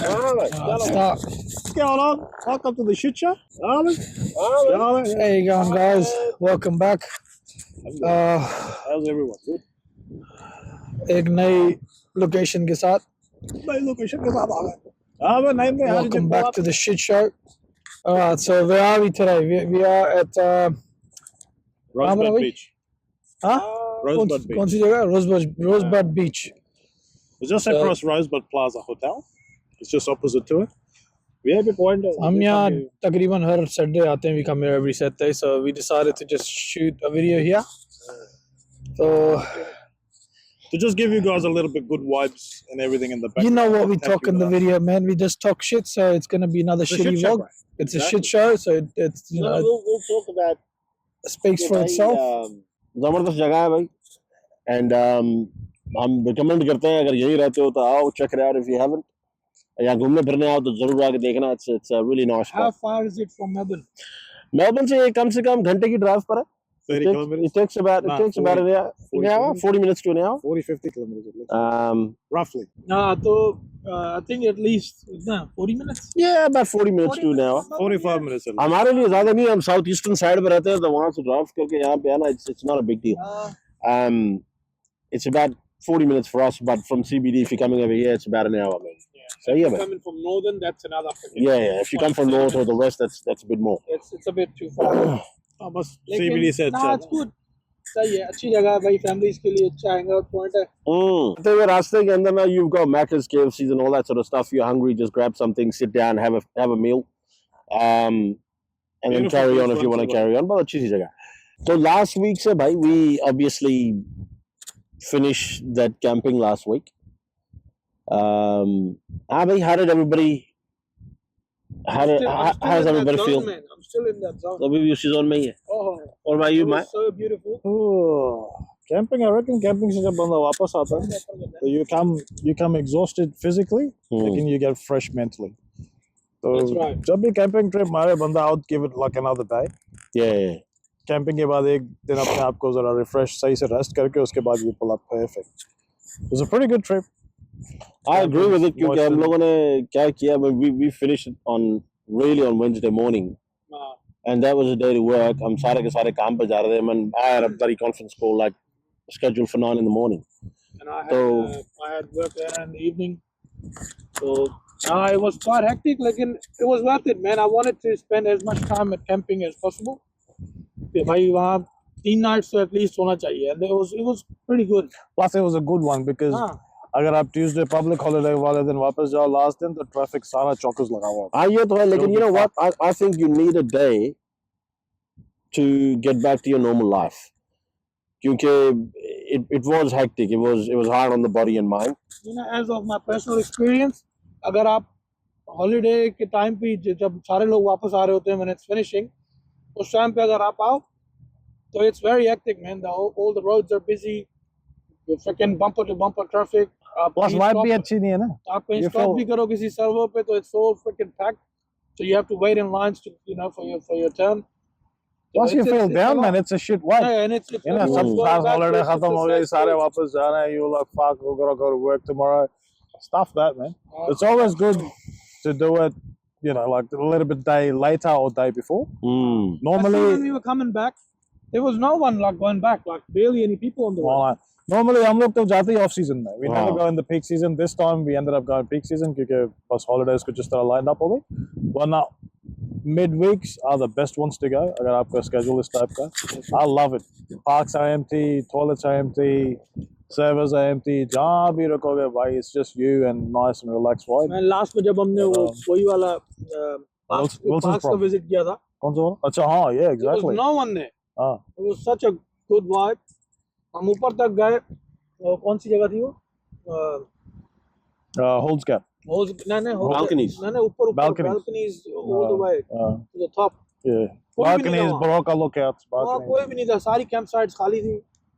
Start. What's going on? Welcome to the shit show. Harley. How you going, guys? Welcome back. How's everyone? Good. एक नई location के साथ. नई location के साथ आ गए. नहीं मैं Welcome back to the shit show. Alright, so where are we today? We are at Rosebud Beach. Huh? Rosebud Beach. कौन सी जगह? Rosebud Beach. It's just across Rosebud Plaza Hotel. It's just opposite to it. We have a point. हम यहाँ तकरीबन हर Saturday आते हैं. We come here every Saturday, so we decided to just shoot a video here. So to just give you guys a little bit good vibes and everything in the back. You know what we talk in the video, man. We just talk shit, so it's gonna be another shitty vlog. Right? It's a shit show, so it's you know. We'll talk about. Speaks for itself. जबरदस्त जगह है भाई, and हम recommend करते हैं अगर यही रहते हो तो आओ, check it out if you haven't. या घूमने फिरने आओ तो जरूर आके देखना. It's a really nice spot. How far is it from Melbourne? Melbourne से कम घंटे की drive पर है. 30 kilometers. It takes about an hour, 40 minutes to an hour. 40-50 kilometers at least. Roughly. So I think at least 40 minutes. Yeah, about 40 minutes to an hour. 45 minutes at least. हमारे लिए ज़्यादा नहीं, हम साउथ ईस्टर्न साइड पे रहते हैं तो वहाँ से ड्राइव करके यहाँ पे आना it's not a big deal. It's about 40 minutes for us, but from CBD if you're coming over here it's about an hour. So if you're coming from northern, that's another. Yeah. If you come from north or the west, that's a bit more. It's a bit too far. बस CBD से अच्छा. It's good. सही है, अच्छी जगह है भाई, families के लिए अच्छा hangout point है. तो ये रास्ते के अंदर ना you've got Macca's, KFC's and all that sort of stuff. If you're hungry, just grab something, sit down, have a meal, and then carry on if you want to carry on. But अच्छी सी जगह. So last week से भाई we obviously finished that camping last week. भाई, how did everybody? How does everybody feel? Man. I'm still in that zone. अभी she's on me. Oh. What about you, Mike? So beautiful. Oh, camping. I reckon camping से जब बंदा वापस आता है, so you come exhausted physically, लेकिन you get fresh mentally. So That's right. जब भी camping trip मारे बंदा out give it like another day. Yeah. Camping के बाद एक दिन अपने आप को जरा refresh सही से rest करके उसके बाद you pull up perfect. It was a pretty good trip. I agree with it क्योंकि हम लोगों ने क्या किया, we finished on Wednesday morning, and that was a day to work. हम सारे के सारे काम पे जा रहे थे. I had a bloody conference call like scheduled for 9 in the morning. And I had work there in the evening, so it was quite hectic. Like it was worth it, man. I wanted to spend as much time at camping as possible. भाई वहाँ 3 nights तो at least होना चाहिए, and it was pretty good. Plus it was a good one because अगर आप Tuesday public holiday वाले दिन वापस जाओ last दिन तो traffic सारा चौकस लगा हुआ है. ये तो है, लेकिन you know what? I think you need a day to get back to your normal life. क्योंकि it was hectic. It was hard on the body and mind. You know, as of my personal experience, अगर आप holiday के time पे जब सारे लोग वापस आ रहे होते हैं when it's finishing, उस time पे अगर आप आओ, so it's very hectic, man. All the roads are busy. The freaking bumper to bumper traffic. Plus vibe भी अच्छी नहीं है ना. आप कहीं stop भी करो किसी server पे तो it's all freaking packed. So you have to wait in lines to for your turn. Plus you feel down, man. It's a shit vibe. Yeah, and it's you know, सब class holiday खत्म हो गई, सारे वापस जा रहे हैं. You like fuck, we're gonna go to work tomorrow. Stuff that, man. It's always good to do it, you know, like a little bit day later or day before. Normally when we were coming back, there was no one like going back, like barely any people on the road. Normally हम लोग तो जाते ही off season में. We never go in the peak season. This time we ended up going peak season क्योंकि बस holidays को जिस तरह lined up हो गई. Whatnot midweeks are the best ones to go. अगर आपका schedule इस type का. I love it. Parks are empty, toilets are empty, servers are empty. जहाँ भी रुकोगे भाई, it's just you and nice and relaxed vibe. मैं last में जब हमने वही वाला parks को visit किया था. कौन सा वाला? अच्छा हाँ, yeah, exactly. There was no one there. It was such a good vibe. हम ऊपर तक गए. कौन सी जगह थी वो? Holds Gap. Balconies. ऊपर balconies all the way to the top. Yeah. Balconies, Barocca lookouts. कोई भी नहीं था. सारी campsites खाली थी.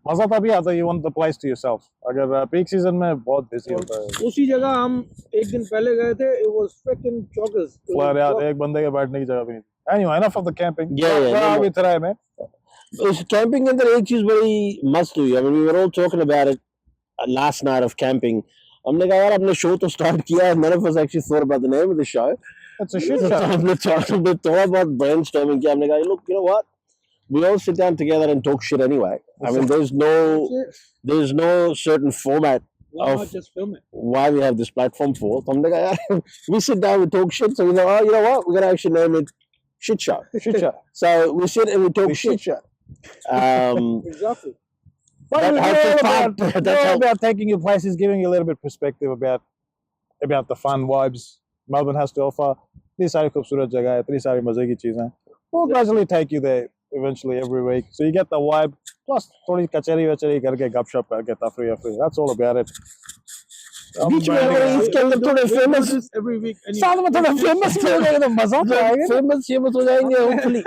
मजा तभी आता है. You want the place to yourself. अगर peak season में बहुत busy होता है. उसी जगह हम एक दिन पहले गए थे. It was freaking chockers. Flat out. एक बंदे के बैठने की जगह भी नहीं. Anyway, enough of the camping. Where are we today, man? Camping के अंदर एक चीज बड़ी मस्त हुई. I mean, we were all talking about it last night of camping. हमने कहा यार हमने शो तो स्टार्ट किया है. None of us actually thought about the name of the show. It's a shit So show. हमने थोड़ा बहुत brainstorming किया. हमने कहा look, you know what? We all sit down together and talk shit anyway. I mean, there's no certain format Why of not just film it? why we have this platform for. So हमने कहा यार we sit down, we talk shit. So we know, oh, you know what? We're gonna actually name it Shit Show. Shit show. So we sit and we talk We shit. shit show. Exactly. But That we're helps all us about, talk. we're That's all how- about taking you places, giving you a little bit perspective about the fun vibes Melbourne has to offer. इतनी सारी खूबसूरत जगह है, इतनी सारी मजे की चीजें हैं. We'll gradually take you there eventually every week, so you get the vibe. Plus थोड़ी कचेरी वचेरी करके गपशप करके तफरी. That's all about it. बीच में अगर इसके अंदर थोड़े We do famous this every week. साथ में थोड़ा famous हो जाएगा तो मजा तो आएगा. famous हो जाएंगे hopefully.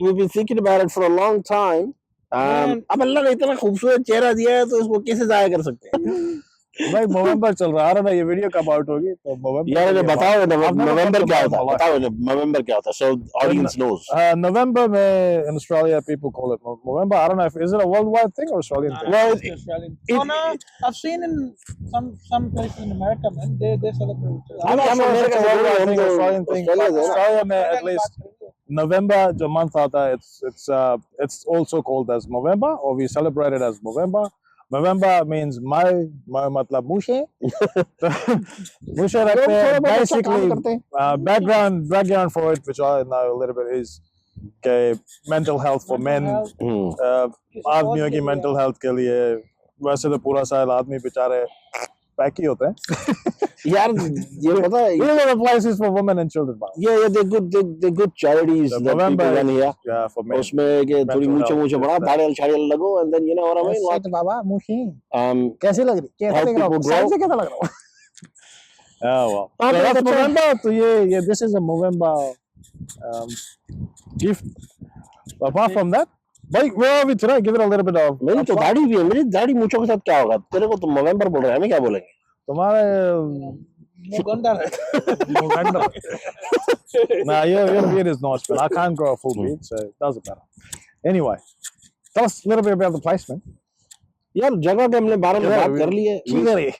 We've been thinking about it for a long time. अब अल्लाह ने इतना खूबसूरत चेहरा दिया है तो इसको कैसे जाया कर सकते हैं. भाई नवंबर चल रहा है ना, ये वीडियो कब आउट होगी तो नवंबर. यार इन्हें बताओ I've never नवंबर thought क्या about होता है. my life. बताओ इन्हें नवंबर क्या होता है. So audience knows. November में in Australia people call it November. I don't know if is it a worldwide thing or Australian thing. Well, It's Australian. Oh no, I've seen in some places in America, man. They celebrate. it. I'm not I'm sure if it's a American, worldwide I'm thing, the Australian thing. Australian, But yeah. Australia में at least November जो month आता है, it's also called as November, or we celebrate it as November. November means my मतलब मुशे. मुशे रखते हैं basically. Background for it, which I know a little bit, is के mental health for men. आदमियों की mental health के लिए वैसे तो पूरा साल आदमी बेचारे पैक ही होते हैं. यार ये पता है. These are the places for women and children. Yeah, they're good charities The that November people run here. Yeah, for men. उसमें के थोड़ी Mental मूछे health, बड़ा yeah. दाढ़ियाँ शाड़ियाँ लगो and then you know what I mean. Like, बाबा मुशी कैसे लग रही? कैसे Help लग रहा people हूँ? grow. साइड से कैसा लग रहा हूँ? Oh well. हाँ, So तो that's अच्छा. November. So yeah, this is a November gift. Apart from that, like where are we today? Give it a little bit of. मेरी तो दाढ़ी भी है. मेरी दाढ़ी मूछों के साथ क्या होगा. तेरे को तो नवंबर बोल रहे हैं. हमें क्या बोलेंगे. तुम्हारे Muganda. November. Nah, your beard is nice, but I can't grow a full beard, so it doesn't matter. Anyway, tell us a little bit about the placement. यार जगह के हमने बारे में Yeah, बात कर ली है. किधर है?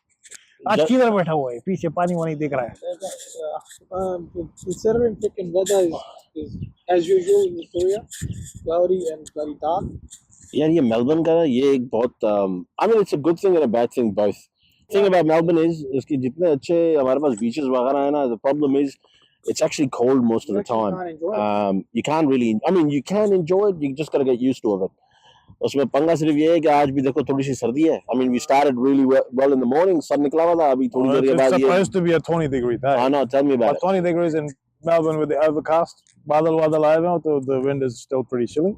आज ज- किधर बैठा हुआ है? पीछे पानी वानी दिख रहा है. Considering freaking weather is as usual in Victoria, cloudy and very dark. यार ये मेलबर्न का ना ये एक बहुत I mean it's a good thing and a bad thing both. Thing about Melbourne is इसकी जितने अच्छे हमारे पास beaches वगैरह है ना, the problem is it's actually cold most of the You actually time. can't enjoy it. You can't really, I mean you can enjoy it, you just gotta get used to it. उसमें पंगा सिर्फ ये है कि आज भी देखो थोड़ी सी सर्दी है. I mean we started really well in the morning, sun निकला हुआ था. अभी थोड़ी देर के It's बाद ये supposed to be a 20-degree day. I know, tell me about But 20 degrees in Melbourne with the overcast, बादल आए हुए हो तो the wind is still pretty chilly.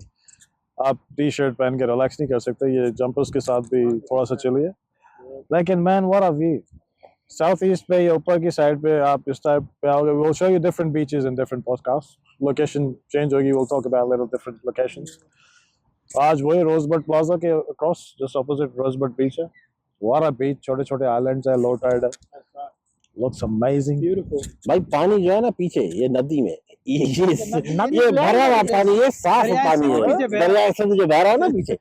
आप टी-शर्ट पहन के रिलैक्स नहीं कर सकते. ये jumpers के साथ भी थोड़ा सा chilly है. लेकिन man, what a view! South East पे या ऊपर की साइड पे आप इस टाइप पे आओगे. We'll show you different beaches in different podcasts. Location change होगी. We'll talk about little different locations. आज वही रोजबर्ड प्लाजा के across just opposite रोजबर्ड बीच है. What a beach! छोटे छोटे islands है, low tide है. Looks amazing. Beautiful. भाई पानी जो है ना पीछे ये नदी में नदी ये में भरा हुआ पीछे- पानी, ये साफ दरिया पानी से है. पीछे बह रहा है। दरिया से जो बह रहा है ना पीछे,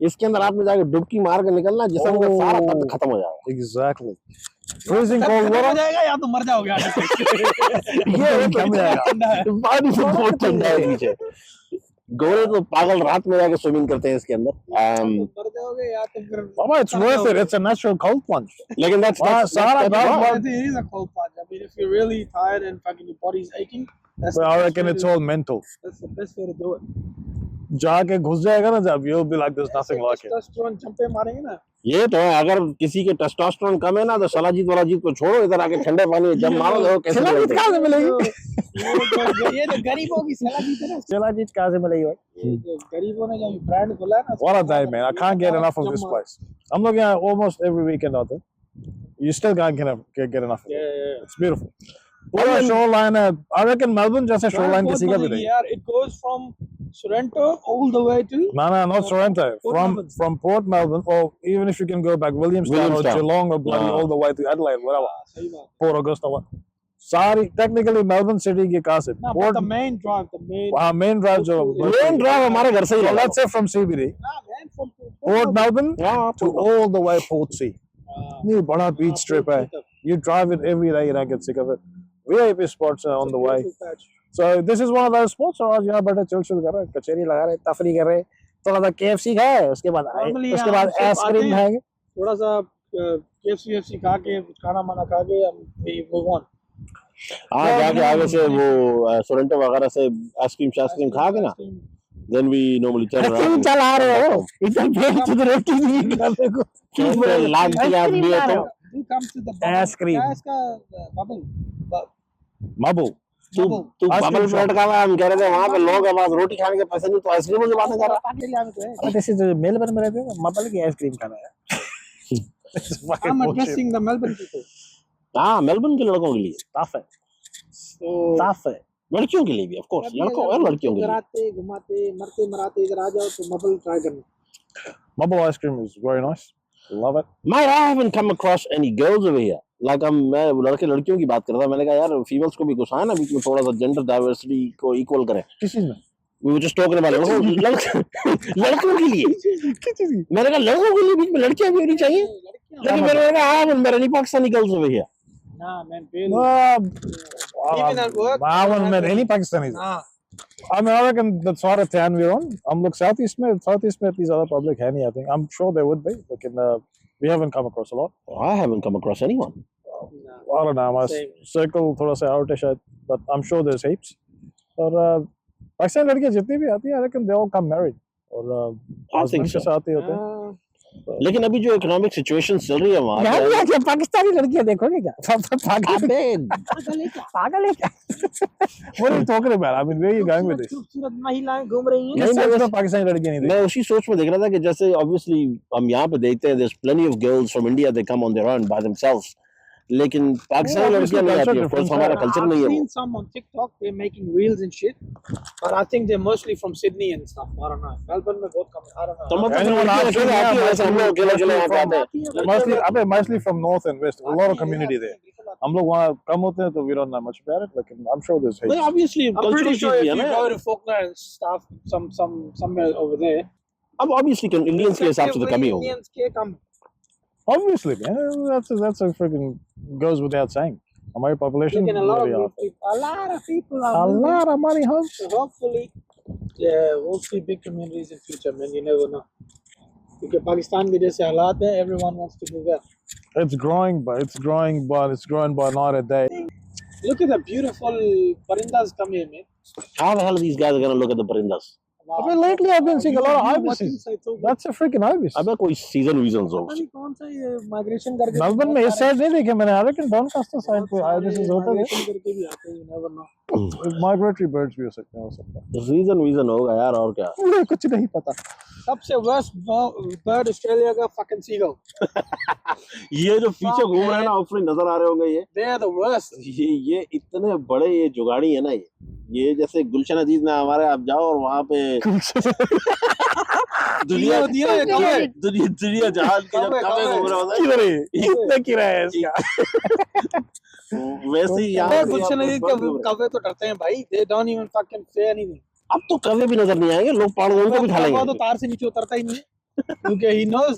इसके अंदर आपने जाके डुबकी मार के निकलना, जिसम का सारा दर्द खत्म हो जाएगा. Exactly. Freezing cold खत्म हो water. जाएगा या तो मर जाओगे आगे से। ये कम जाएगा. ठंडा है। पानी से बहुत ठंडा है पीछे. गोरे तो पागल रात में जाके स्विमिंग करते हैं इसके अंदर. मर जाओगे या तो फिर Mama, it's worth it. It's a natural cold plunge. लेकिन that's Sahara I Dog. think it is a cold plunge. I mean, if you're really tired and fucking your body's aching, that's But the I best reckon way it's to- all mental. That's the best way to do it. जाके घुस जाएगा ना जब, you'll be like, there's nothing like it. Testosterone जंपे मारेंगे ना। ये तो है. अगर किसी के टेस्टोस्टेरोन कम है ना तो सलाजीत वालाजीत को छोड़ो, इधर आके ठंडे पानी में जब मारो देखो कैसे सलाजीत लगते हैं. कहाँ से मिलेगी? ये जो गरीबों की सलाह दी थी ना, सलाजीत कहाँ से मिलेगी भाई? ये जो गरीबों ने जो ब्रांड खोला है ना, What a day, man. I can't get enough of this place. I'm looking at it almost every weekend out there. You still can't get enough of it. Yeah. It's beautiful. पूरा shoreline है. I reckon Melbourne जैसा shoreline किसी का भी नहीं. यार, it goes from Sorrento all the way to No, not Sorrento. Port Melbourne. From Port Melbourne, or even if you can go back Williamstown or Williamstown. Geelong or bloody हाँ. all the way to Adelaide, whatever. सही बात। Port Augusta, what? Sorry, technically Melbourne City के कहाँ से? No, Port, but the main drive, main drive जो. Main drive हमारे घर से ही So लगा. let's say from CBD, Nah, man, from Port Melbourne हाँ, to all the way Port C. इतनी बड़ा बीच ट्रिप है. You drive it every day, you don't get sick of it. VIP spots are on the way. So this is one of those spots. और आज यहाँ बैठे chill कर रहे हैं, कचेरी लगा रहे हैं, तफरी कर रहे हैं, थोड़ा सा KFC खाए, उसके बाद आइसक्रीम खाएंगे. थोड़ा सा KFC खा के खाना माना खा के हम move on. हाँ जाके आगे से वो सोरेंटो वगैरह से आइसक्रीम खा के ना, then we normally turn around. चला रहे हो, इतना बेच तो रोटी नहीं खाने को. लाग के आप भी हो तो Who comes to the Ice-cream. क्या इसका bubble? Mabul. तू बबल ब्रेड का हम कह रहे थे वहाँ पे लोग है वहाँ रोटी खाने के पैसे नहीं तो आइसक्रीम की बातें कर रहा है. अबे this is मेलबर्न में रहते हो, मबल की आइसक्रीम खाना है. I'm addressing the Melbourne people. हाँ मेलबर्न के लड़कों के लिए टफ है, So टफ है. लड़कियों के लिए भी ऑफ कोर्स, लड़कों और लड़कियों के लिए. घुमाते घुमाते मरते मराते इधर आ जाओ तो मबल ट्राई करना. Mabul ice cream is very nice. Love it. Mate, I haven't come across any girls over here. Like मैं लड़के लड़कियों की बात कर रहा था, मैंने कहा यार फीमेल्स को भी कुछ है ना बीच में, थोड़ा सा जेंडर डाइवर्सिटी को इक्वल करें. किस चीज में? We were just talking about लड़कों के लिए. किस चीज की? मैंने कहा लड़कों के लिए बीच में लड़कियां भी होनी चाहिए, लेकिन मैंने कहा I haven't any Pakistani girls over here. Nah, man, really. Even at work, I haven't met any Pakistanis. Nah. I mean, I reckon the sort of town we're on, हम लोग southeast में इतनी ज़्यादा public है नहीं. I think I'm sure there would be, लेकिन we haven't come across a lot. I haven't come across anyone. I don't know, my Same. circle थोड़ा सा out है शायद, but I'm sure there's heaps. और पाकिस्तानी लड़कियाँ जितनी भी आती हैं, I reckon they all come married और I think husband के so. साथ ही होते हैं. लेकिन अभी जो इकोनॉमिक सिचुएशन चल रही है वहाँ यहाँ भी पे, आके पाकिस्तानी लड़कियाँ देखोगे क्या? पागल है क्या? What are you talking about? I mean, where are you going with this? खूबसूरत महिलाएं घूम रही हैं. किस सेंस में पाकिस्तानी लड़कियाँ नहीं देखी? मैं उसी सोच में देख रहा था कि जैसे obviously हम यहाँ पे देखते हैं there's plenty of girls from India they come on their own by themselves, लेकिन पाकिस्तानी लड़कियाँ नहीं आती. Of course हमारा कल्चर नहीं है I've वो. seen some on TikTok, they're making reels and shit, but I think they're mostly from Sydney and stuff. I don't know. Melbourne में बहुत कम है. I don't know. तो मतलब Anyone लड़कियाँ asking अकेले me, आती है वैसे हम लोग अकेले अकेले यहाँ पे आते हैं. Mostly from north and west. A lot of community there. हम लोग वहाँ कम होते हैं तो we don't know much about it. लेकिन I'm sure there's heaps. नहीं obviously I'm pretty cultural sure cheese if भी है you ना. go to Faulkner and stuff, somewhere over there, अब obviously Indians के हिसाब से तो कम ही होंगे. Indians के कम. Obviously, man, that's a freaking goes without saying. हमारी population Lekin a lot very of people are a moving. lot of money, huh? So hopefully, yeah, we'll see big communities in future, man. You never know. Because Pakistan के जैसे हालात हैं, everyone wants to move there. It's growing by night a day. Look at the beautiful parindas come here, man. How the hell are these guys going to look at the parindas? I mean, lately I've been seeing a lot of You ibises. watching sites over That's a freaking ibis. अबे कोई season reasons पता होगा. नहीं कौन सा ये migration करके Melbourne में इस side नहीं देखे मैंने. I reckon Doncaster side पे ibises होते थे. migration करके भी आते हैं, you never know. Migratory birds भी हो सकते हैं, हो सकता है. Reason होगा यार और क्या. मुझे कुछ नहीं पता. सबसे worst bird Australia का fucking seagull. ये जो पीछे घूम रहे हैं ना ऑफरी नजर आ रहे होंगे ये. They are the worst. ये इतने बड़े ये जुगाड़ी है ना ये जैसे गुलशन अजीज में हमारे आप जाओ और वहाँ पे दुनिया जहाज के जब कवे घूम रहा होता है किधर है? कितना किराया है इसका? वैसे ही यहाँ पे कुछ नहीं, आप घूम रहे हैं. कवे तो डरते हैं भाई. They don't even fucking say anything. अब तो कवे भी नजर नहीं आएंगे, लोग पहाड़ उनको भी खा कौवा तो लेंगे. तार से नीचे उतरता ही नहीं है, क्योंकि he knows.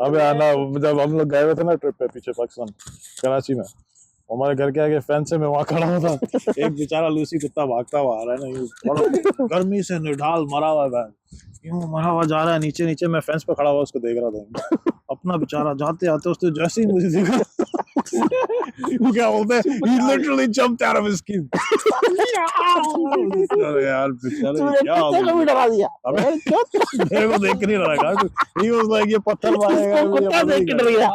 अबे आना जब हम लोग गए हुए थे ना ट्रिप पे पीछे पाकिस्तान कराची में, हमारे घर के आगे फेंस में वहाँ खड़ा हुआ था एक बेचारा लूसी कुत्ता भागता हुआ आ रहा है ना, यूं गर्मी से निढाल मरा हुआ है, यूं मरा हुआ जा रहा है नीचे नीचे. मैं फेंस पे खड़ा हुआ उसको देख रहा था. अपना बेचारा जाते आते उसने जैसे ही मुझे देखा वो क्या बोलते हैं, he literally jumped out of his skin. अरे यार बेचारे क्या हो कुत्ते को भी डरा दिया. अबे मेरे को देख नहीं रहा था. He was like ये पत्थर मारेगा, कुत्ता देख के डर गया.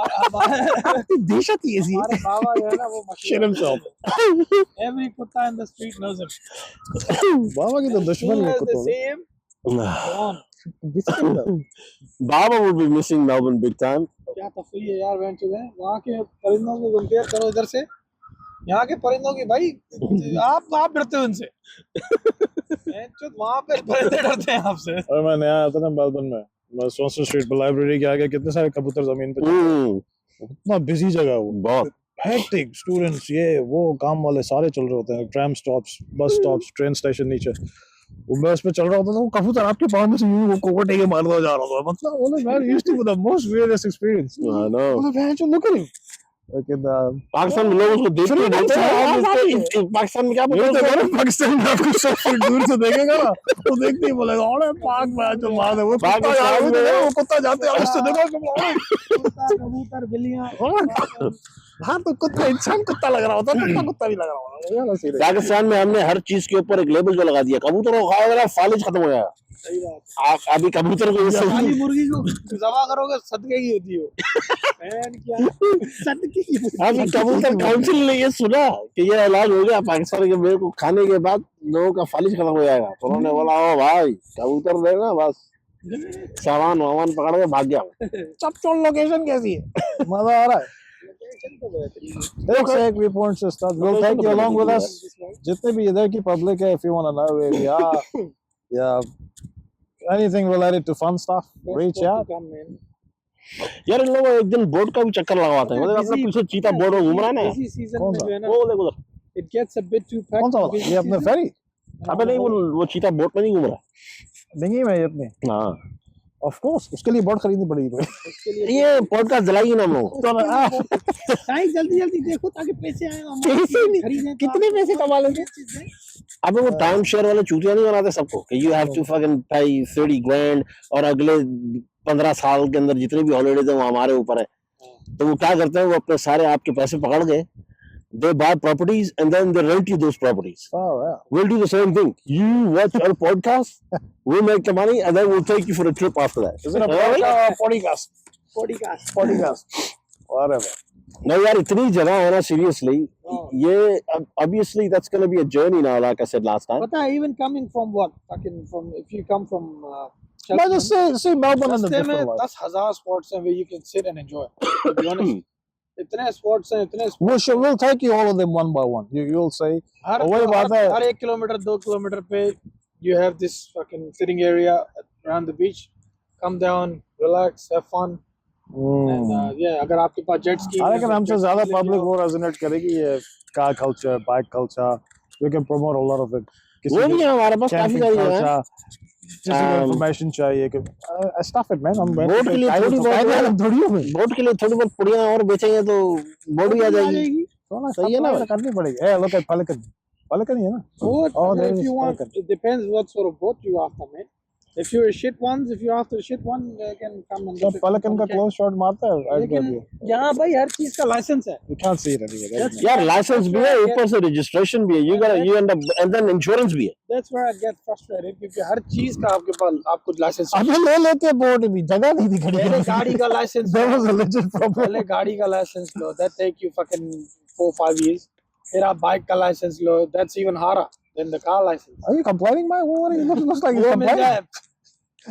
दहशत ही ऐसी हमारे बाबा जो है ना वो Shit himself. every kutta in the street knows him. बाबा की तो दुश्मन है As they कुत्तों. see him, go on. Baba would be missing Melbourne big time. क्या तफरी है यार बेंच में. वहाँ के परिंदों को कंपेयर करो इधर से, यहाँ के परिंदों की भाई आप डरते हो उनसे. वहाँ पे परिंदे डरते हैं आपसे. और मैं नया आया था ना मेलबर्न में, मैं सोन्सन स्ट्रीट लाइब्रेरी के आगे कितने सारे कबूतर जमीन पे. इतना बिजी जगह वो, बहुत हेक्टिक. स्टूडेंट्स ये वो काम वाले सारे चल रहे होते हैं. Tram stops, bus stops, train station नीचे. मैं उस पे चल रहा होता था, वो कबूतर आपके पाँव में से यूं वो कोकोटे के मारता जा रहा था, मतलब वो man used to be the most weirdest experience. I know. मतलब मैं जो look at him. लेकिन पाकिस्तान में लोग उसको देखते Sri Lanka हैं, पाकिस्तान में क्या ये तो मैंने पाकिस्तान में आपको सब दूर से देखेगा ना, वो देखते ही बोलेगा अरे पाक में जो मार है वो कुत्ता जा रहा है, वो कुत्ता जाते हैं उससे देखो कबूतर बिल्लियां हाँ तो कुत्ता इंसान कुत्ता लग रहा होता है, कुत्ता भी लग रहा होता है, ये वाला सीन है। पाकिस्तान में हमने हर चीज के ऊपर एक लेबल जो लगा दिया, कबूतर को खाया फालिज खत्म हो गया। सही बात अभी कबूतर को ये खाली मुर्गी को ज़बा करोगे सदके की होती है बहन क्या सदके की अभी कबूतर काउंसिल ने ये सुना कि ये इलाज हो गया पाकिस्तान के मेरे को खाने के बाद लोगों का फालिज खत्म हो जाएगा, तो उन्होंने बोला ओ भाई कबूतर देना बस, सामान वामान पकड़ के भाग गया। चपचोल लोकेशन कैसी है, मजा आ रहा है। Let's take reports and stuff. We'll take you along with us. जितने भी इधर की public है, if you want to know where we are, yeah, anything related to fun stuff, reach out. यार इन लोगों एक दिन बोट का भी चक्कर लगवाते हैं, मतलब अपने पीछे चीता बोट में घूम रहा है ना, इसी सीजन कौन में सा? जो है ना वो देखो उधर, it gets a bit too packed कौन सा वाला? ये अपने ferry? अबे नहीं वो चीता बोट में नहीं घूम रहा। नहीं मैं अपने हाँ of course उसके लिए बोट खरीदनी पड़ेगी भाई। उसके लिए ये पॉडकास्ट जलाएगी ना हम लोग। साईं जल्दी जल्दी देखो ताकि पैसे आए पैसे नहीं, खरीदें कितने पैसे कमा लेंगे? अबे वो टाइम शेयर वाले चूतिया नहीं बनाते सबको कि यू हैव टू फकिंग पे 30 grand और अगले 15 साल के अंदर जितने भी हॉलीडेज है वो हमारे ऊपर है। तो वो क्या करते हैं, वो अपने सारे आपके पैसे पकड़ के they buy properties and then they rent you those properties. Oh yeah. We'll do the same thing. You watch our podcast, we'll make the money and then we'll take you for a trip after that. Is it a podcast or podcast? Podcast Podcast. Whatever. नहीं यार इतनी जगह है ना seriously, ये obviously that's going to be a journey now like I said last time. पता है even coming from what fucking from if you come from But just say Melbourne and the रास्ते में different life. 10,000 spots हैं where you can sit and enjoy. To be honest, इतने spots हैं, इतने spots We'll take you all of them one by one. You'll say हर वही बात है। हर 1 kilometre 2 kilometre पे you have this fucking sitting area around the beach. Come down, relax, have fun. And yeah, अगर आपके पास jet ski I reckon हमसे ज्यादा public वो resonate करेगी ये car culture, bike culture. We can promote a lot of it. वो भी है हमारे पास काफी camping सारी है। culture. किसी को information चाहिए कि stuff it man. हम बोट के लिए थोड़ी बहुत थोड़ी हो बोट के लिए थोड़ी बहुत पुड़ियां और बेचेंगे तो बोट भी आ जाएगी। सही है ना, करनी पड़ेगी। Hey, look at Pelican. Pelican ही है ना? Boat, Oh, there if is you want, Pelican. it depends what sort of boat you after, man. If you're a shit ones, if you're after a shit one, they can come and जब Pelican का close shot मारता है, I'd लेकिन grab you. यहाँ भाई हर चीज का licence है। You can't see it anyway. That's यार लाइसेंस भी है, ऊपर से रजिस्ट्रेशन भी है, you end up and then insurance भी है। That's where I get frustrated क्योंकि हर चीज का आपके पास आपको लाइसेंस। अबे ले लेते बोट भी, जगह नहीं दिख रही। पहले गाड़ी का licence There was a legit problem. पहले गाड़ी का लाइसेंस लो, that take you fucking 4-5 years. फिर आप बाइक का लाइसेंस लो, that's even harder than the car license. Are you complaining, man? What are you looks like वो you're मिल complaining? जाए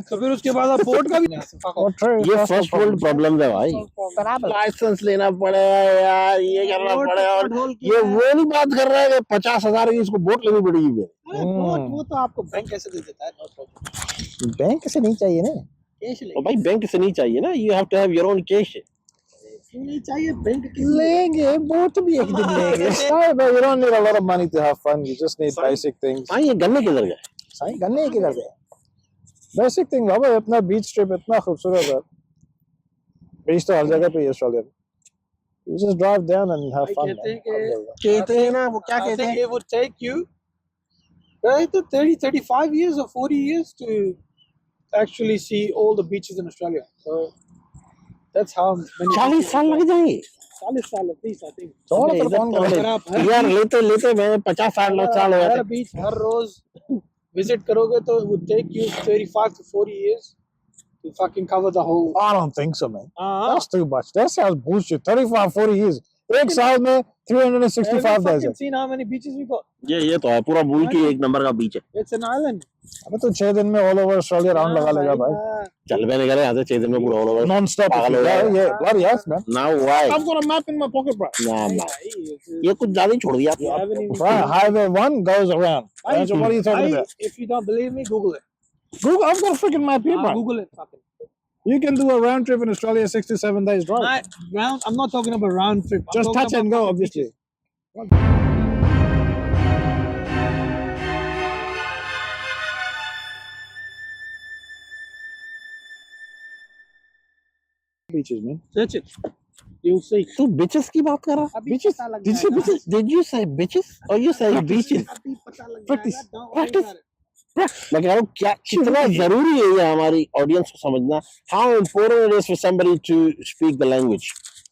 तो फिर उसके बाद आप बोट का भी Oh, true. ये फर्स्ट वर्ल्ड प्रॉब्लम है भाई, लाइसेंस लेना पड़ेगा यार, ये करना पड़ेगा, और ये वो नहीं बात कर रहा है कि 50,000 की इसको बोट लेनी पड़ेगी। बोट वो तो आपको बैंक कैसे दे देता है? बैंक से नहीं चाहिए ना। कैश ले तो भाई बैंक से नहीं चाहिए ना, you have to have your own cash. क्यों नहीं चाहिए बैंक के लेंगे बोट भी एक दिन लेंगे। Sorry, but you don't need a lot of money to have fun. You just need basic things. हाँ ये गन्ने किधर गए? सही गन्ने किधर गए? Basic thing बाबा, इतना बीच ट्रिप इतना खूबसूरत है। बीच तो हर जगह पे है ऑस्ट्रेलिया में। You just drive down and have fun. कहते हैं ना वो क्या कहते हैं? It would take you right 30-35 years or 40 years to actually see all the beaches in Australia. So that's how many 40 साल लग जाएंगे। 40 साल at least I think. थोड़ा तो कौन अगर करेगा? आप हर यार लेते लेते मैं 50-60 साल हो हर जाते। बीच हर रोज विजिट करोगे तो it would take you 35 to 40 years to fucking cover the whole. I don't think so, man. हाँ That's too much. That sounds bullshit. 35, 40 years. एक साल में 365 days है। seen how many beaches we got? ये तो है, पूरा भूल के एक नंबर का बीच है। It's an island. अबे तो 6 दिन में all over Australia राउंड लगा लेगा भाई। चल मैंने कहा यहाँ से 6 दिन में पूरा all over। Non-stop. पागल हो Yeah, गया। yeah. Bloody yes, man. Now why? I've got a map in my pocket, bro. ना ये कुछ ज्यादा ही छोड़ दिया You आपने। haven't even Right, Highway 1 goes around. So what are you talking about? If you don't believe me, Google it. Google, I've got a freaking map here, bro. Google it. Fucking. You can do a round trip in Australia, 67 days drive. I'm not talking about round trip. I'm Just talking touch and about go, fucking obviously. beaches. beaches, man. Search it. You'll see. तू bitches की बात कर रहा? अभी Bitches? पता लग Did you जाएगा। bitches? Did you say bitches or you say beaches? अभी पता लग Practice. जाएगा, don't worry Practice. about it. मैं कह रहा हूँ क्या कितना जरूरी है ये हमारी ऑडियंस को समझना how important it is for somebody to speak the language.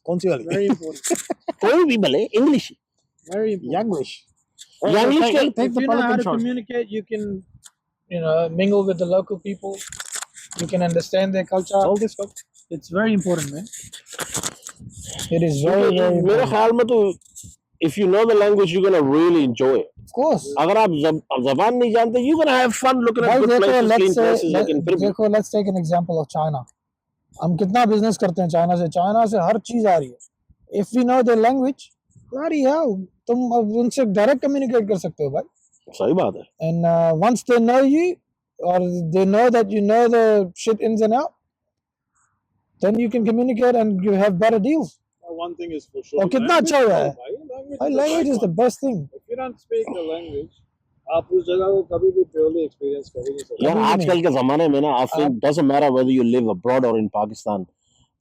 कौन सी वाली? Very important. कोई भी भले English Very important. Yanglish. Yanglish take, के take If the you know how Pelican to shot. communicate, you can, mingle with the local people. You can understand their culture. All this stuff. It's very important, man. It is very, very मेरे important. ख्याल में तो if you know the language you're gonna really enjoy it. Of course. अगर आप जबान नहीं जानते you're gonna have fun looking at भाई good देखो, places, clean places. लेकिन फिर भी देखो, let's take an example of China. हम कितना बिजनेस करते हैं चाइना से हर चीज आ रही है. If we know their language, bloody hell, तुम अब उनसे डायरेक्ट कम्युनिकेट कर सकते हो भाई. सही बात है. And once they know you, or they know that you know the shit ins and out, then you can communicate and you have better deals. One thing is for sure. और कितना अच्छा हुआ है. Language is the best thing. If you don't speak the language, आप उस जगह को कभी भी purely experience कर ही नहीं सकते. यार कभी भी आजकल के ज़माने में ना I think doesn't matter whether you live abroad or in Pakistan,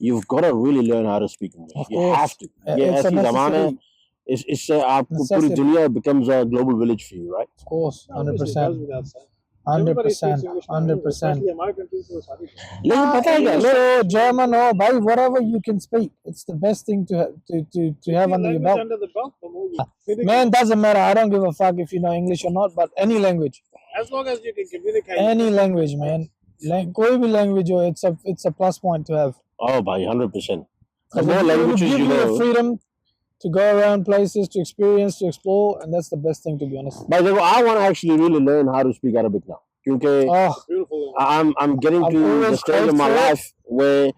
you've got to really learn how to speak English. Of You course. have to. ये It's a ऐसी ज़माने necessary. इससे आपको पूरी Necessity. दुनिया becomes a global village for you, right? Of course, Obviously, it 100%, goes without saying. Everybody speaks 100%, English now, 100%. especially American people, सारी चीज़ें. लेकिन पता है क्या English or German or by whatever you can speak, it's the best thing to have under your Language belt. under the belt, the more you- Man, doesn't matter. I don't give a fuck if you know English or not, but any language, As long as you can communicate. any language, man. कोई भी language हो, it's a plus point to have. Oh, by 100%. The Because more it will languages give you you the know. freedom to go around places, to experience, to explore, and that's the best thing, to be honest. But देखो, I want to actually really learn how to speak Arabic now. क्योंकि Oh, Beautiful. I'm getting I've to the always stage of my tried to- life where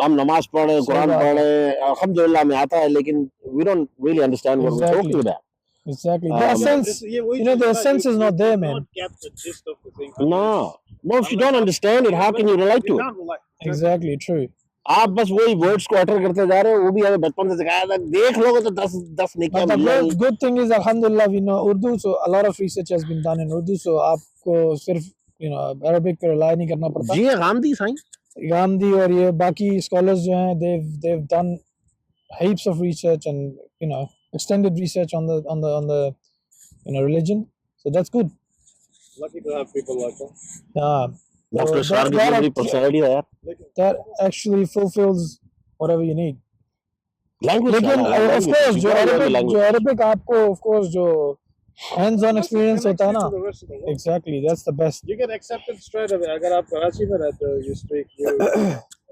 हम नमाज पढ़े, सही कुरान बात है. पढ़े, अल्हम्दुलिल्लाह में आता है, लेकिन we don't really understand what we're Exactly. talking about. exactly. The Um, essence, you know, the essence is not there, man. Not get the gist of the thing. No, if you don't understand it, how can you relate to You it? can't relate. Exactly, true. आप बस वही words को अटर करते जा रहे हो, वो भी हमें बचपन से सिखाया था, देख लोगे तो 10 निकल But the good thing is, Alhamdulillah, we know Urdu, so a lot of research has been done in Urdu, so आपको सिर्फ Arabic पे rely नहीं करना पड़ता. जी गांधी साईं. Gandhi और ये बाकी scholars जो हैं, they've done heaps of research and extended research on the religion, so that's good. Lucky to have people like that. Yeah. Doctor So शार की बड़ी पर्सनालिटी है यार. that actually fulfills whatever you need. Language लेकिन of course जो Arabic आपको of course जो hands-on experience होता है ना, To the rest of the world. exactly, that's the best. You get accepted straight away. अगर आप कराची में रहते हो, you speak.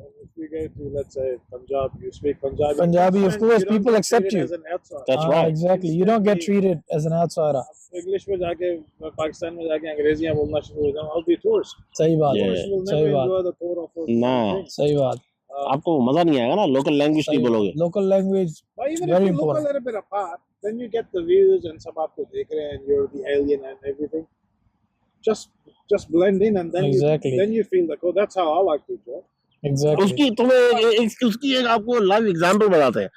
If you go to, let's say, Punjab, you speak Punjabi. Punjabi, of course, You don't people get accept treated you. as an outsider. That's right. Exactly, you don't get treated as an outsider. English में जाके पाकिस्तान में जाके अंग्रेजियां बोलना शुरू हो जाऊं, I'll be tourist. सही बात, Yeah. Tourists will सही never बात, enjoy the core of it. Nah. सही बात. आपको मजा नहीं आएगा ना, लोकल लैंग्वेज नहीं सही बोलोगे. बात. Local language, But even very if you look important. a little bit apart, then you get the views and सब आपको देख रहे हैं and you're the alien and everything. Just blend in and then Exactly. you feel like, oh, that's how I like to do it. exactly. उसकी उसकी एक आपको live example बताते हैं.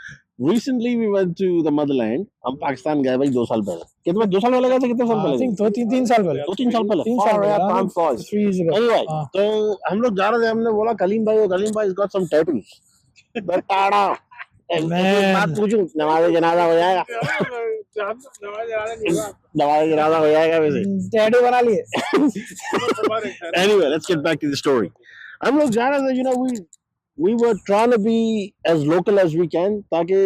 Recently we went to the motherland. हम पाकिस्तान गए भाई 2 साल पहले. कितने 2 साल पहले गए थे, कितने साल I पहले? think 3 साल पहले. 2-3 साल पहले. 3 साल Far out, पहले. time flies. 3 years ago. Anyway, हाँ. तो हम लोग जा रहे थे, हमने बोला कलीम भाई has got some tattoos. बेटाड़ा. एक बात पूछूं, नमाज़ जनाजा हो जाएगा? नमाज़ जनाजा हो जाएगा वैसे. टैटू बना लिए. Anyway, let's get back to the story. हम लोग जा रहे थे, we were trying to be as local as we can, ताकि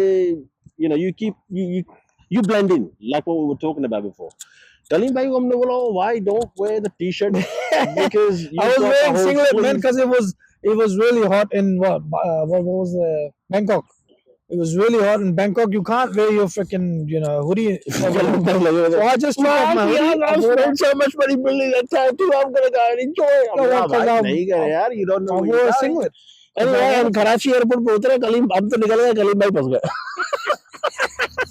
you blend in, like what we were talking about before. Kaleem bhai को हमने बोला, why don't wear the t-shirt? Because I was wearing singlet, man, because it was really hot in what was Bangkok. It was really hot in Bangkok. You can't wear your freaking hoodie. So I just took off my hoodie. I've spent so much money building that tattoo. I'm gonna go and enjoy it. No, because नहीं करे यार, you don't know. I what wore you're a doing. singlet. Anyway, हम Karachi airport पे उतरे, कलीम हम तो निकल गए, कलीम भाई फंस गए.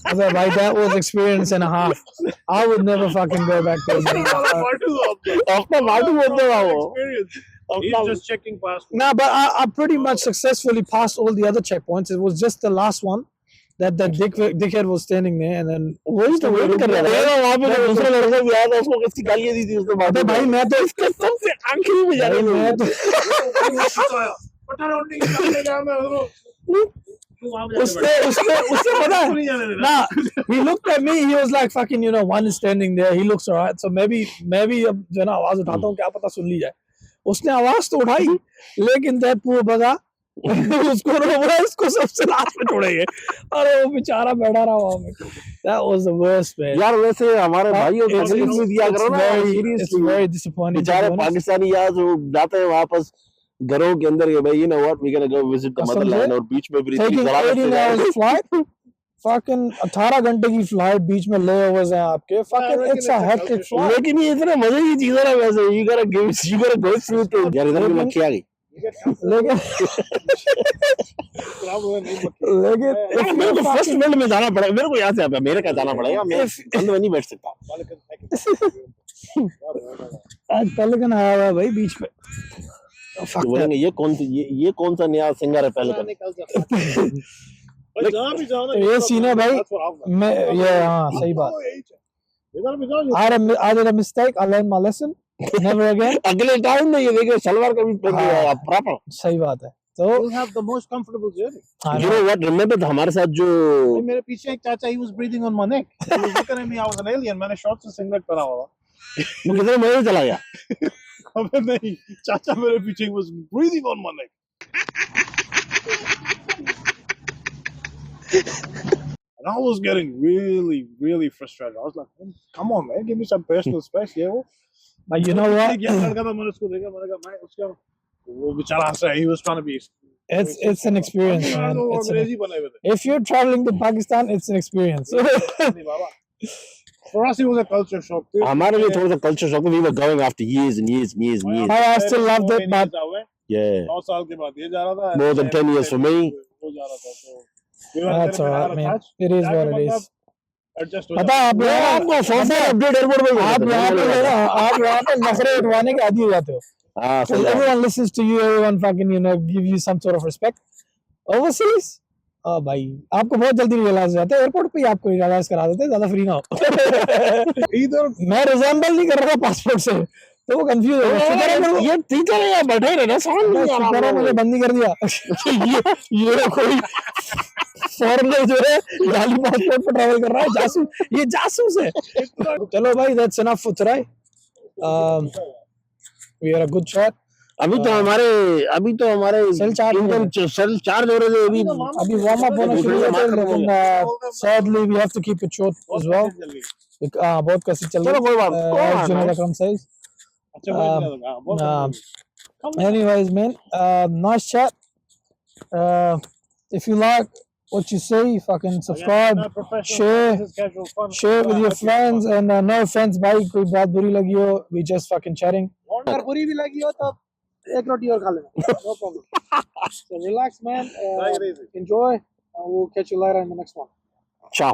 I was like, that was experience and a half. I would never fucking go back there. अपना माटू बोलते हैं वो. He's just checking passport. No, but I pretty much successfully passed all the other checkpoints. It was just the last one that dickhead was standing there, and then वही तो wait कर रहा था. वहाँ पे जो दूसरा लड़का भी आया था, उसको किसी गालियाँ दी थी उसने. अबे भाई मैं तो इसके सबसे आखिरी में जा रहे मैं थे. तो पता नहीं करने का मैं उसने पता है ना, he looked at me, he was like fucking, you know, one is standing there, he looks alright, so मैं भी अब जो है ना आवाज उठाता हूँ, क्या पता सुन ली जाए। उसने आवाज तो उठाई, लेकिन that poor बगा उसको बोला इसको सबसे लास्ट में छोड़ेंगे, अरे वो बेचारा बैठा रहा वहां में। That was the worst, man. यार वैसे हमारे भाइयों को तकलीफ नहीं दिया करो ना, it's सीरियसली very disappointing. बेचारे पाकिस्तानी यार जो जाते हैं वापस घरों के अंदर के भाई, you know what, we gonna go visit the motherland, और बीच में भी इतनी taking ज़रा 18 hours flight, fucking 18 घंटे की फ्लाइट, बीच में लेओवर्स हैं आपके, fucking it's a hectic flight. लेकिन ये इतने मजे की चीज है ना, वैसे you gotta go through it. यार इधर भी मक्खी आ गई, लेकिन मेरे को फर्स्ट वर्ल्ड में जाना पड़ेगा, मेरे को यहाँ से अमेरिका जाना पड़ेगा, मैं अंदर में नहीं बैठ सकता। आज पेलिकन आया हुआ है भाई बीच पे, तो बोलेंगे ये कौन सा नया सिंगर है पेलिकन। ये सीन है भाई, मैं ये हाँ सही बात। I did a mistake, I learned my lesson, never again. अगले टाइम में ये देखिए सलवार कमीज पहन के आया प्रॉपर, सही बात है। तो you have the most comfortable journey. you know what, remember हमारे साथ जो मेरे पीछे एक चाचा, he was breathing on my neck, he was looking at me, I was an alien, मैंने शॉर्ट्स और सिंगलेट पहना हुआ था, वो कितने मजे चला गया। अबे नहीं, चाचा मेरे पीछे, he was breathing on my neck. And I was getting really frustrated. I was like, come on man, give me some personal space, yeah वो। but you know what, एक young लड़का था, मैंने उसको देखा, मैंने कहा मैं उसका वो बेचारा हंस रहा है, he was trying to be it's an experience, man. अंग्रेजी बने हुए थे। If you're traveling to Pakistan, it's an experience. नहीं बाबा, for us it was a culture shock too. हमारे लिए थोड़ा सा culture shock, we were going after years and years and years and years. I still loved it, but Yeah, 9 साल के बाद ये जा रहा था, more than 10 years for me. वो जा रहा था, तो we were that's there alright, with man. our touch, It is जाके what it मतलब is. adjust हो पता है आप मैं आपको सॉफ्टवेयर अपडेट एयरपोर्ट में आप यहाँ पे नखरे उठवाने के आदी हो जाते हो। हाँ So everyone listens to you, everyone fucking, you know, give you some sort of respect. Overseas, भाई आपको बहुत जल्दी रियलाइज हो जाता है, एयरपोर्ट पे ही आपको रियलाइज करा देते हैं, ज्यादा फ्री ना हो। इधर मैं रिजेंबल नहीं कर रहा पासपोर्ट से, तो वो कंफ्यूज हो गया। ये टीचर है, बैठे रहना समझ नहीं आ शुक्र है मुझे बंद नहीं कर दिया। ये कोई फॉरेनर जो है जाली पासपोर्ट पर ट्रैवल कर रहा है, जासूस, ये जासूस है। चलो भाई, that's enough for today. We had a good chat. अभी तो हमारे सेल चार्ज हो रहे थे अभी वार्म अप होना शुरू हुआ था, लेकिन sadly we have to keep it short as well. बहुत कैसे चल रहा है, चलो कोई बात Junaid Akram says. Anyways, man, nice chat. If you like what you see, fucking subscribe, share with your friends, and no offense भाई, कोई बात बुरी लगी हो, we just fucking chatting. अगर बुरी भी लगी हो तो एक रोटी और खा लेना, no problem. So relax, man. Enjoy, and we'll catch you later in the next one. Ciao.